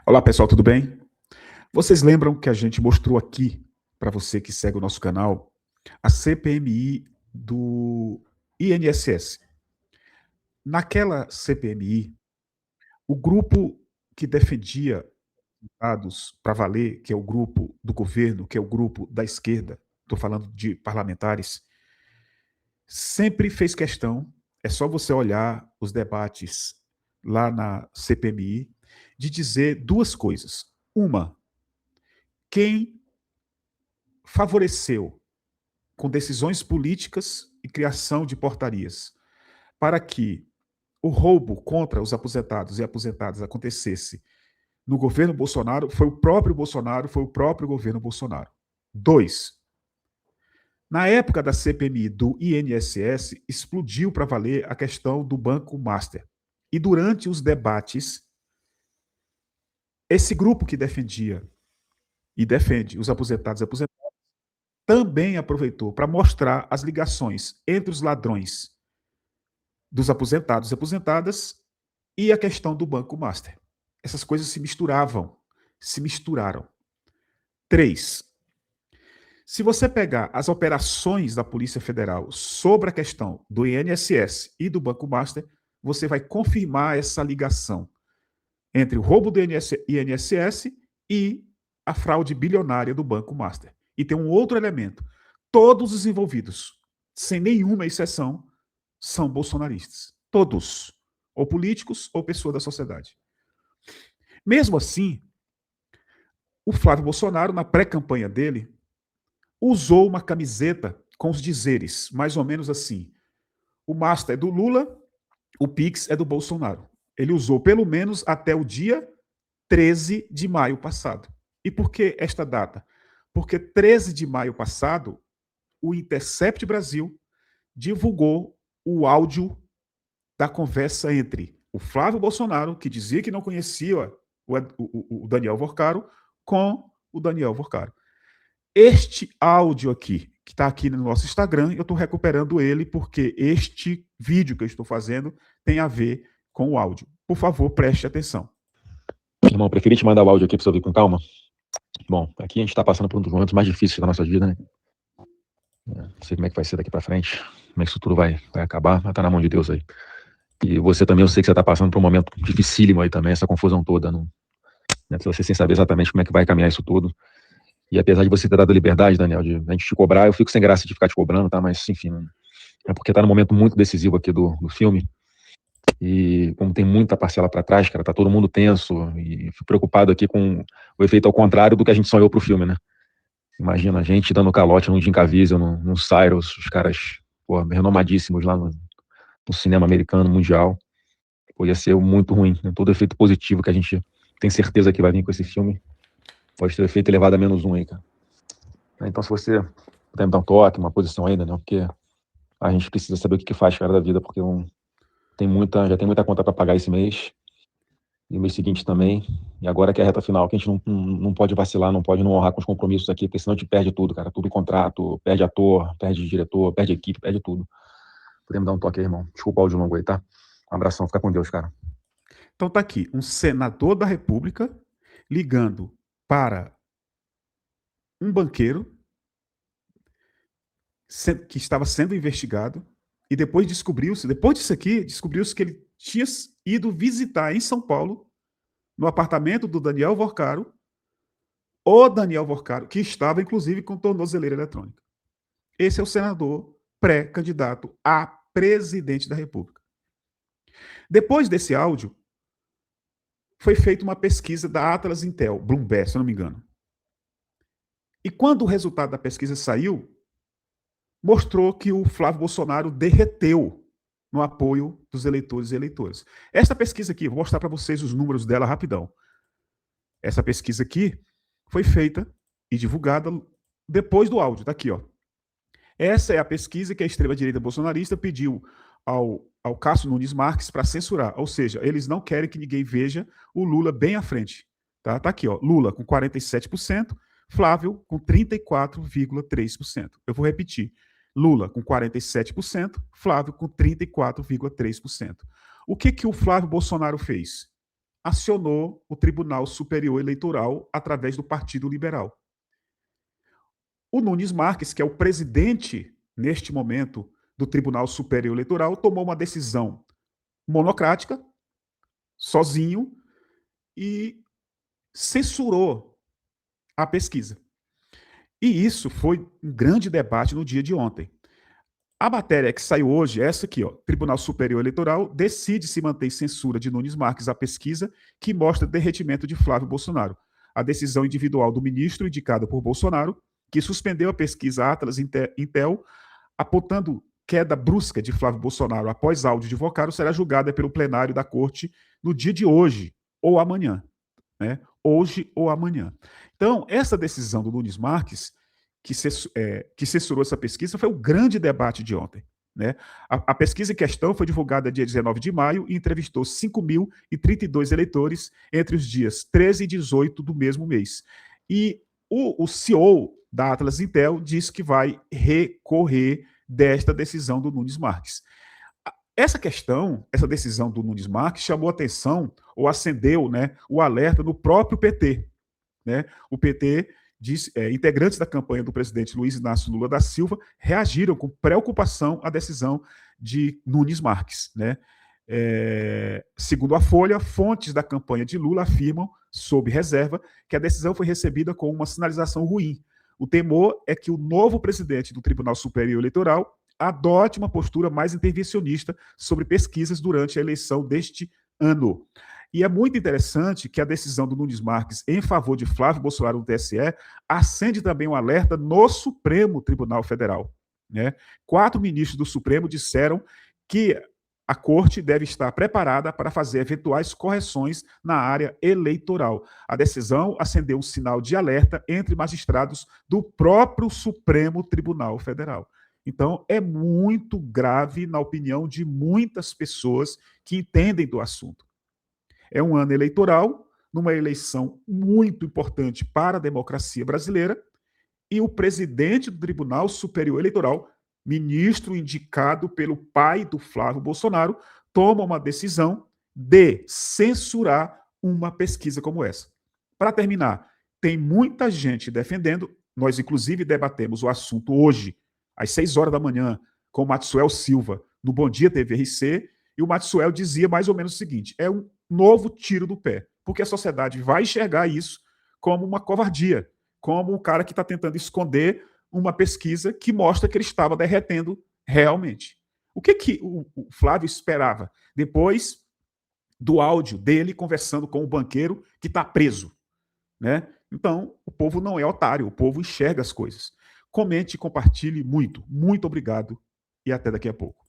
Olá pessoal, tudo bem? Vocês lembram que a gente mostrou aqui, para você que segue o nosso canal, a CPMI do INSS. Naquela CPMI, o grupo que defendia dados para valer, que é o grupo do governo, que é o grupo da esquerda, estou falando de parlamentares, sempre fez questão, é só você olhar os debates lá na CPMI, de dizer duas coisas. Uma, quem favoreceu com decisões políticas e criação de portarias para que o roubo contra os aposentados e aposentadas acontecesse no governo Bolsonaro, foi o próprio Bolsonaro, foi o próprio governo Bolsonaro. Dois, na época da CPMI do INSS, explodiu para valer a questão do Banco Master. E durante os debates, esse grupo que defendia e defende os aposentados e aposentadas também aproveitou para mostrar as ligações entre os ladrões dos aposentados e aposentadas e a questão do Banco Master. Essas coisas se misturavam, se misturaram. Três, se você pegar as operações da Polícia Federal sobre a questão do INSS e do Banco Master, você vai confirmar essa ligação entre o roubo do INSS e a fraude bilionária do Banco Master. E tem um outro elemento. Todos os envolvidos, sem nenhuma exceção, são bolsonaristas. Todos. Ou políticos ou pessoas da sociedade. Mesmo assim, o Flávio Bolsonaro, na pré-campanha dele, usou uma camiseta com os dizeres, mais ou menos assim: o Master é do Lula, o Pix é do Bolsonaro. Ele usou pelo menos até o dia 13 de maio passado. E por que esta data? Porque 13 de maio passado, o Intercept Brasil divulgou o áudio da conversa entre o Flávio Bolsonaro, que dizia que não conhecia o Daniel Vorcaro, com o Daniel Vorcaro. Este áudio aqui, que está aqui no nosso Instagram, eu estou recuperando ele porque este vídeo que eu estou fazendo tem a ver com o áudio. Por favor, preste atenção. Irmão, preferi te mandar o áudio aqui para você ouvir com calma. Bom, aqui a gente está passando por um dos momentos mais difíceis da nossa vida, né? Não sei como é que vai ser daqui para frente, como é que isso tudo vai acabar, mas tá na mão de Deus aí. E você também, eu sei que você tá passando por um momento dificílimo aí também, essa confusão toda, não, né? Você sem saber exatamente como é que vai caminhar isso tudo. E apesar de você ter dado liberdade, Daniel, de a gente te cobrar, eu fico sem graça de ficar te cobrando, tá? Mas, enfim, é porque tá num momento muito decisivo aqui do filme. E como tem muita parcela para trás, cara, tá todo mundo tenso e fico preocupado aqui com o efeito ao contrário do que a gente sonhou pro filme, né? Imagina a gente dando calote no Jim Caviezel, no Cyrus, os caras, pô, renomadíssimos lá no cinema americano, mundial. Pô, ia ser muito ruim, né? Todo efeito positivo que a gente tem certeza que vai vir com esse filme pode ter o efeito elevado a -1 aí, cara. Então, se você puder me dar um toque, uma posição ainda, né? Porque a gente precisa saber o que faz, cara, da vida, porque já tem muita conta para pagar esse mês, e o mês seguinte também, e agora que é a reta final, que a gente não pode vacilar, não pode não honrar com os compromissos aqui, porque senão a gente perde tudo, cara, tudo contrato, perde ator, perde diretor, perde equipe, perde tudo. Podemos dar um toque aí, irmão. Desculpa o áudio longo aí, tá? Um abração, fica com Deus, cara. Então tá aqui, um senador da República ligando para um banqueiro que estava sendo investigado e depois depois disso aqui, descobriu-se que ele tinha ido visitar em São Paulo, no apartamento do Daniel Vorcaro, o Daniel Vorcaro, que estava inclusive com tornozeleira eletrônica. Esse é o senador pré-candidato a presidente da República. Depois desse áudio, foi feita uma pesquisa da Atlas Intel, Bloomberg, se eu não me engano. E quando o resultado da pesquisa saiu, mostrou que o Flávio Bolsonaro derreteu no apoio dos eleitores e eleitoras. Esta pesquisa aqui, vou mostrar para vocês os números dela rapidão. Essa pesquisa aqui foi feita e divulgada depois do áudio, tá aqui, ó. Essa é a pesquisa que a extrema-direita bolsonarista pediu ao Cássio Nunes Marques para censurar, ou seja, eles não querem que ninguém veja o Lula bem à frente. Tá aqui, ó, Lula com 47%, Flávio com 34,3%. Eu vou repetir, Lula com 47%, Flávio com 34,3%. O que o Flávio Bolsonaro fez? acionou o Tribunal Superior Eleitoral através do Partido Liberal. O Nunes Marques, que é o presidente, neste momento, do Tribunal Superior Eleitoral, tomou uma decisão monocrática, sozinho, e censurou a pesquisa. E isso foi um grande debate no dia de ontem. A matéria que saiu hoje é essa aqui, ó. Tribunal Superior Eleitoral decide se manter censura de Nunes Marques à pesquisa que mostra derretimento de Flávio Bolsonaro. A decisão individual do ministro, indicada por Bolsonaro, que suspendeu a pesquisa Atlas Intel, apontando queda brusca de Flávio Bolsonaro após áudio de Vocaro, será julgada pelo plenário da corte no dia de hoje ou amanhã. Né? Hoje ou amanhã. Então, essa decisão do Nunes Marques, que censurou essa pesquisa, foi o grande debate de ontem. Né? A pesquisa em questão foi divulgada dia 19 de maio e entrevistou 5.032 eleitores entre os dias 13 e 18 do mesmo mês. E o CEO da Atlas Intel disse que vai recorrer desta decisão do Nunes Marques. Essa questão, essa decisão do Nunes Marques chamou atenção ou acendeu, né, o alerta no próprio PT. Né? O PT diz, integrantes da campanha do presidente Luiz Inácio Lula da Silva reagiram com preocupação à decisão de Nunes Marques. Né? Segundo a Folha, fontes da campanha de Lula afirmam, sob reserva, que a decisão foi recebida com uma sinalização ruim. O temor é que o novo presidente do Tribunal Superior Eleitoral adote uma postura mais intervencionista sobre pesquisas durante a eleição deste ano. E é muito interessante que a decisão do Nunes Marques em favor de Flávio Bolsonaro no TSE acende também um alerta no Supremo Tribunal Federal. Né? 4 ministros do Supremo disseram que a corte deve estar preparada para fazer eventuais correções na área eleitoral. A decisão acendeu um sinal de alerta entre magistrados do próprio Supremo Tribunal Federal. Então, é muito grave, na opinião de muitas pessoas que entendem do assunto. É um ano eleitoral, numa eleição muito importante para a democracia brasileira, e o presidente do Tribunal Superior Eleitoral, ministro indicado pelo pai do Flávio Bolsonaro, toma uma decisão de censurar uma pesquisa como essa. Para terminar, tem muita gente defendendo, nós inclusive debatemos o assunto hoje, às 6 horas da manhã, com o Maxwell Silva, no Bom Dia TVRC, e o Maxwell dizia mais ou menos o seguinte: é um novo tiro do pé, porque a sociedade vai enxergar isso como uma covardia, como um cara que está tentando esconder uma pesquisa que mostra que ele estava derretendo realmente. O que o Flávio esperava depois do áudio dele conversando com o banqueiro que está preso? Né? Então, o povo não é otário, o povo enxerga as coisas. Comente e compartilhe muito. Muito obrigado e até daqui a pouco.